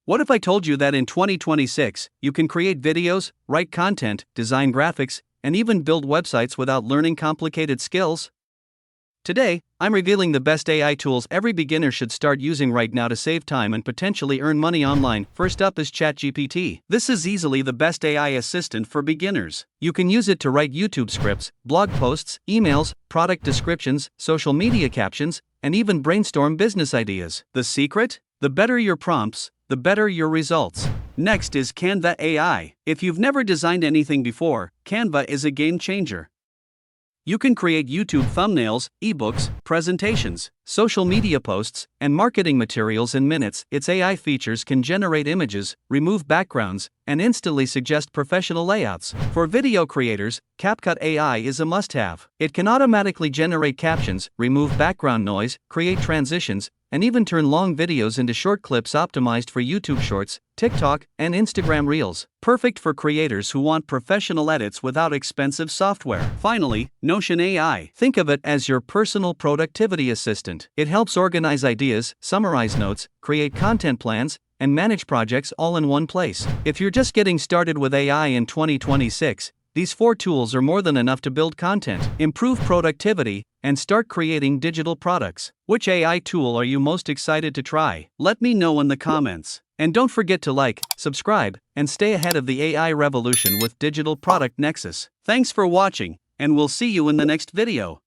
What if I told you that in 2026, you can create videos, write content, design graphics, and even build websites without learning complicated skills? Today, I'm revealing the best AI tools every beginner should start using right now to save time and potentially earn money online. First up is ChatGPT. This is easily the best AI assistant for beginners. You can use it to write YouTube scripts, blog posts, emails, product descriptions, social media captions, and even brainstorm business ideas. The secret? The better your prompts, the better your results. Next is Canva AI. If you've never designed anything before, Canva is a game changer. You can create YouTube thumbnails, ebooks, presentations, social media posts, and marketing materials in minutes. Its AI features can generate images, remove backgrounds, and instantly suggest professional layouts. For video creators, CapCut AI is a must-have. It can automatically generate captions, remove background noise, create transitions, and even turn long videos into short clips optimized for YouTube Shorts, TikTok, and Instagram Reels. Perfect for creators who want professional edits without expensive software. Finally, Notion AI. Think of it as your personal productivity assistant. It helps organize ideas, summarize notes, create content plans, and manage projects all in one place. If you're just getting started with AI in 2026, these 4 tools are more than enough to build content, improve productivity, and start creating digital products. Which AI tool are you most excited to try? Let me know in the comments. And don't forget to like, subscribe, and stay ahead of the AI revolution with Digital Product Nexus. Thanks for watching, and we'll see you in the next video.